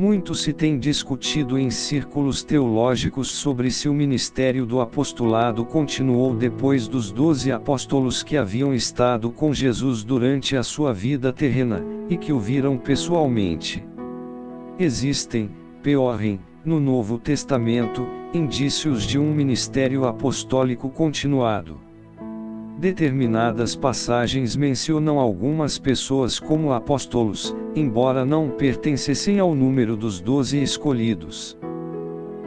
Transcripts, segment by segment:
Muito se tem discutido em círculos teológicos sobre se o ministério do apostolado continuou depois dos 12 apóstolos que haviam estado com Jesus durante a sua vida terrena, e que o viram pessoalmente. Existem, porém, no Novo Testamento, indícios de um ministério apostólico continuado. Determinadas passagens mencionam algumas pessoas como apóstolos, embora não pertencessem ao número dos 12 escolhidos.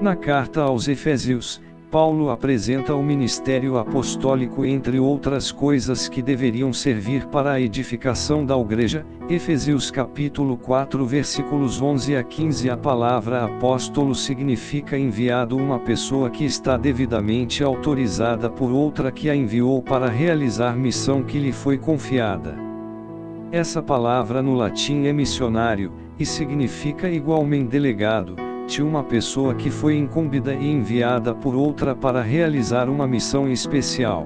Na carta aos Efésios, Paulo apresenta o ministério apostólico entre outras coisas que deveriam servir para a edificação da igreja. Efésios capítulo 4 versículos 11 a 15. A palavra apóstolo significa enviado, uma pessoa que está devidamente autorizada por outra que a enviou para realizar missão que lhe foi confiada. Essa palavra no latim é missionário, e significa igualmente delegado, de uma pessoa que foi incumbida e enviada por outra para realizar uma missão especial.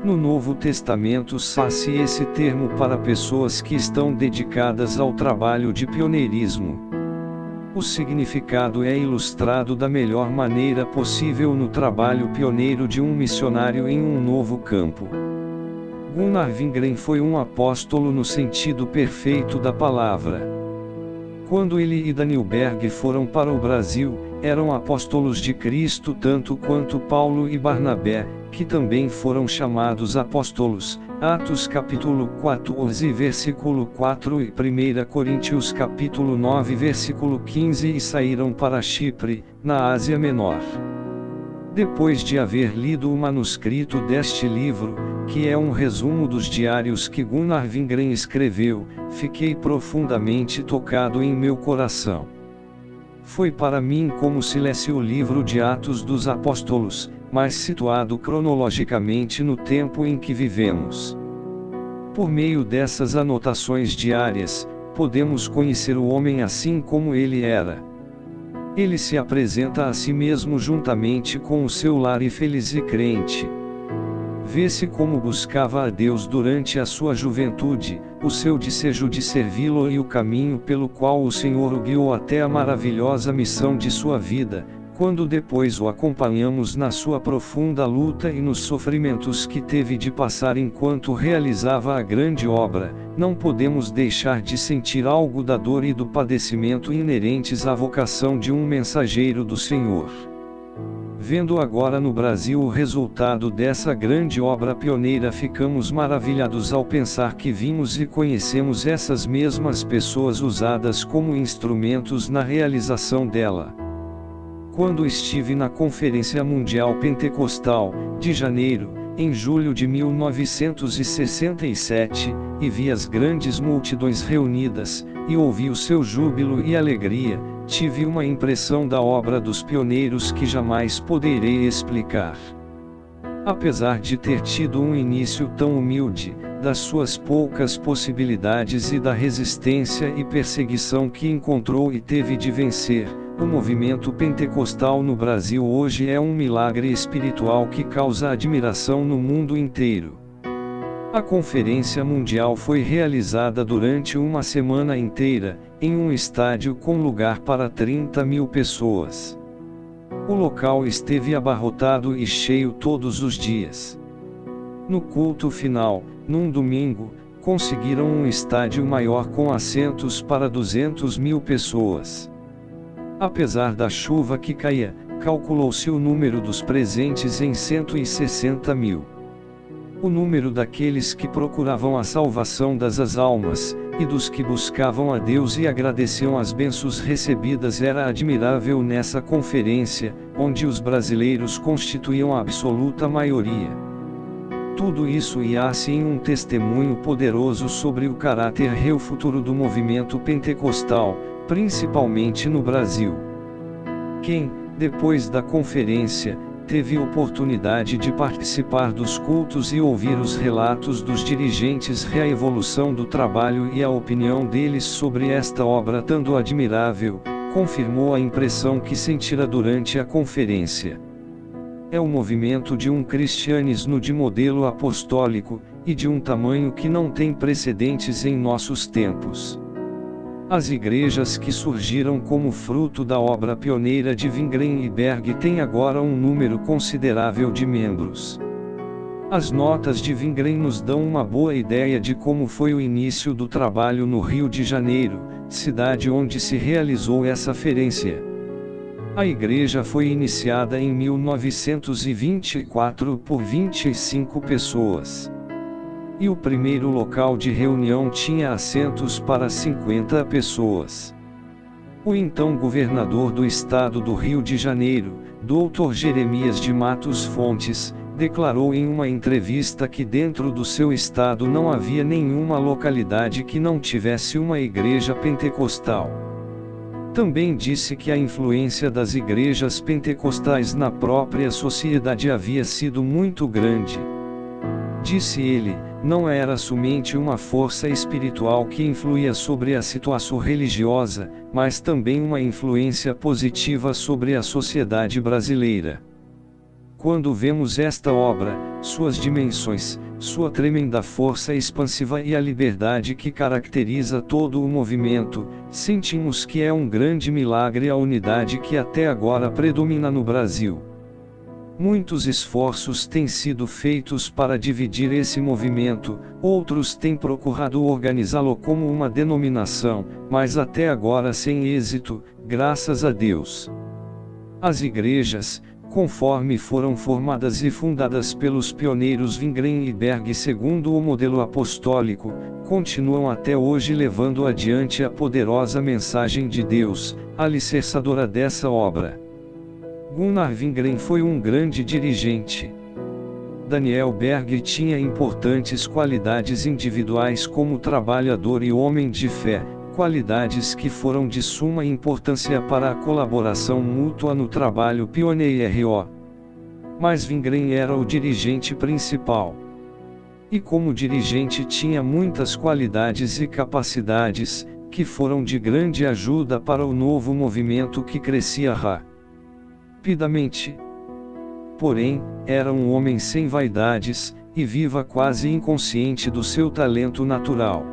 No Novo Testamento usa-se esse termo para pessoas que estão dedicadas ao trabalho de pioneirismo. O significado é ilustrado da melhor maneira possível no trabalho pioneiro de um missionário em um novo campo. Gunnar Wingren foi um apóstolo no sentido perfeito da palavra. Quando ele e Danielberg foram para o Brasil, eram apóstolos de Cristo tanto quanto Paulo e Barnabé, que também foram chamados apóstolos. Atos capítulo 14 versículo 4 e 1 Coríntios capítulo 9 versículo 15. E saíram para Chipre, na Ásia Menor. Depois de haver lido o manuscrito deste livro, que é um resumo dos diários que Gunnar Wingren escreveu, fiquei profundamente tocado em meu coração. Foi para mim como se lesse o livro de Atos dos Apóstolos, mas situado cronologicamente no tempo em que vivemos. Por meio dessas anotações diárias, podemos conhecer o homem assim como ele era. Ele se apresenta a si mesmo juntamente com o seu lar e feliz e crente. Vê-se como buscava a Deus durante a sua juventude, o seu desejo de servi-lo e o caminho pelo qual o Senhor o guiou até a maravilhosa missão de sua vida, quando depois o acompanhamos na sua profunda luta e nos sofrimentos que teve de passar enquanto realizava a grande obra, não podemos deixar de sentir algo da dor e do padecimento inerentes à vocação de um mensageiro do Senhor. Vendo agora no Brasil o resultado dessa grande obra pioneira, ficamos maravilhados ao pensar que vimos e conhecemos essas mesmas pessoas usadas como instrumentos na realização dela. Quando estive na Conferência Mundial Pentecostal, de janeiro, em julho de 1967, e vi as grandes multidões reunidas, e ouvi o seu júbilo e alegria, tive uma impressão da obra dos pioneiros que jamais poderei explicar. Apesar de ter tido um início tão humilde, das suas poucas possibilidades e da resistência e perseguição que encontrou e teve de vencer, o movimento pentecostal no Brasil hoje é um milagre espiritual que causa admiração no mundo inteiro. A Conferência Mundial foi realizada durante uma semana inteira, em um estádio com lugar para 30.000 pessoas. O local esteve abarrotado e cheio todos os dias. No culto final, num domingo, conseguiram um estádio maior com assentos para 200.000 pessoas. Apesar da chuva que caía, calculou-se o número dos presentes em 160.000. O número daqueles que procuravam a salvação das almas, e dos que buscavam a Deus e agradeciam as bênçãos recebidas era admirável nessa conferência, onde os brasileiros constituíam a absoluta maioria. Tudo isso ia-se em um testemunho poderoso sobre o caráter real futuro do movimento pentecostal, principalmente no Brasil. Quem, depois da conferência, teve oportunidade de participar dos cultos e ouvir os relatos dos dirigentes, a evolução do trabalho e a opinião deles sobre esta obra tão admirável, confirmou a impressão que sentira durante a conferência. É o movimento de um cristianismo de modelo apostólico, e de um tamanho que não tem precedentes em nossos tempos. As igrejas que surgiram como fruto da obra pioneira de Wingren e Berg têm agora um número considerável de membros. As notas de Wingren nos dão uma boa ideia de como foi o início do trabalho no Rio de Janeiro, cidade onde se realizou essa ferência. A igreja foi iniciada em 1924 por 25 pessoas. E o primeiro local de reunião tinha assentos para 50 pessoas. O então governador do estado do Rio de Janeiro, Dr. Jeremias de Matos Fontes, declarou em uma entrevista que dentro do seu estado não havia nenhuma localidade que não tivesse uma igreja pentecostal. Também disse que a influência das igrejas pentecostais na própria sociedade havia sido muito grande. Disse ele, não era somente uma força espiritual que influía sobre a situação religiosa, mas também uma influência positiva sobre a sociedade brasileira. Quando vemos esta obra, suas dimensões, sua tremenda força expansiva e a liberdade que caracteriza todo o movimento, sentimos que é um grande milagre a unidade que até agora predomina no Brasil. Muitos esforços têm sido feitos para dividir esse movimento, outros têm procurado organizá-lo como uma denominação, mas até agora sem êxito, graças a Deus. As igrejas, conforme foram formadas e fundadas pelos pioneiros Wingren e Berg segundo o modelo apostólico, continuam até hoje levando adiante a poderosa mensagem de Deus, alicerçadora dessa obra. Gunnar Wingren foi um grande dirigente. Daniel Berg tinha importantes qualidades individuais como trabalhador e homem de fé, qualidades que foram de suma importância para a colaboração mútua no trabalho pioneiro. Mas Wingren era o dirigente principal. E como dirigente tinha muitas qualidades e capacidades, que foram de grande ajuda para o novo movimento que crescia rapidamente. Porém, era um homem sem vaidades, e viva quase inconsciente do seu talento natural.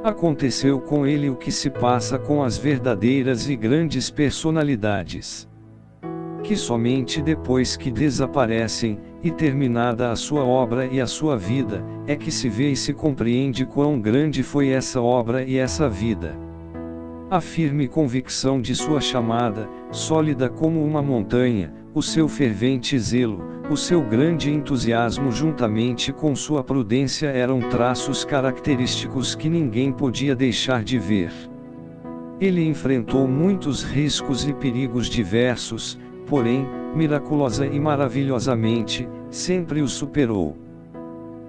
Aconteceu com ele o que se passa com as verdadeiras e grandes personalidades. Que somente depois que desaparecem, e terminada a sua obra e a sua vida, é que se vê e se compreende quão grande foi essa obra e essa vida. A firme convicção de sua chamada, sólida como uma montanha, o seu fervente zelo, o seu grande entusiasmo juntamente com sua prudência eram traços característicos que ninguém podia deixar de ver. Ele enfrentou muitos riscos e perigos diversos, porém, miraculosa e maravilhosamente, sempre os superou.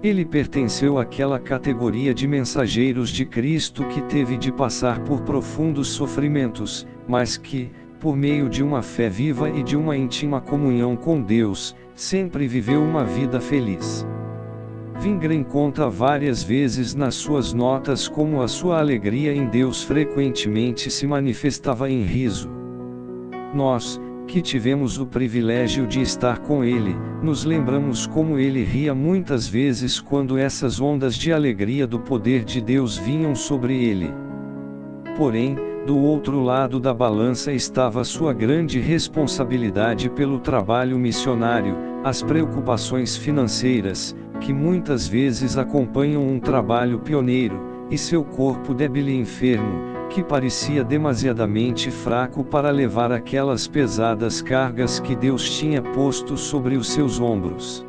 Ele pertenceu àquela categoria de mensageiros de Cristo que teve de passar por profundos sofrimentos, mas que, por meio de uma fé viva e de uma íntima comunhão com Deus, sempre viveu uma vida feliz. Wingren conta várias vezes nas suas notas como a sua alegria em Deus frequentemente se manifestava em riso. Nós, que tivemos o privilégio de estar com ele, nos lembramos como ele ria muitas vezes quando essas ondas de alegria do poder de Deus vinham sobre ele. Porém, do outro lado da balança estava sua grande responsabilidade pelo trabalho missionário, as preocupações financeiras, que muitas vezes acompanham um trabalho pioneiro, e seu corpo débil e enfermo, que parecia demasiadamente fraco para levar aquelas pesadas cargas que Deus tinha posto sobre os seus ombros.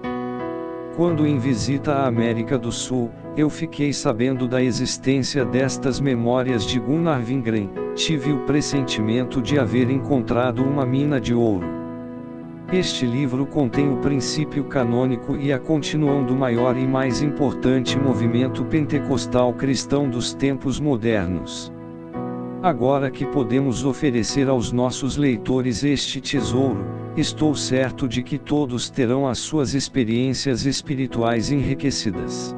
Quando em visita à América do Sul, eu fiquei sabendo da existência destas memórias de Gunnar Wingren, tive o pressentimento de haver encontrado uma mina de ouro. Este livro contém o princípio canônico e a continuação do maior e mais importante movimento pentecostal cristão dos tempos modernos. Agora que podemos oferecer aos nossos leitores este tesouro, estou certo de que todos terão as suas experiências espirituais enriquecidas.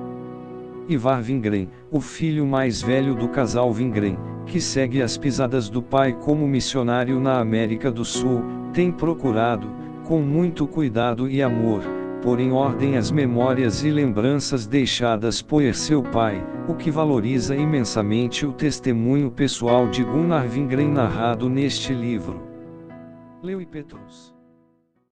Ivar Wingren, o filho mais velho do casal Wingren, que segue as pisadas do pai como missionário na América do Sul, tem procurado, com muito cuidado e amor, pôr em ordem as memórias e lembranças deixadas por seu pai, o que valoriza imensamente o testemunho pessoal de Gunnar Wingren narrado neste livro. Lewi Petrus.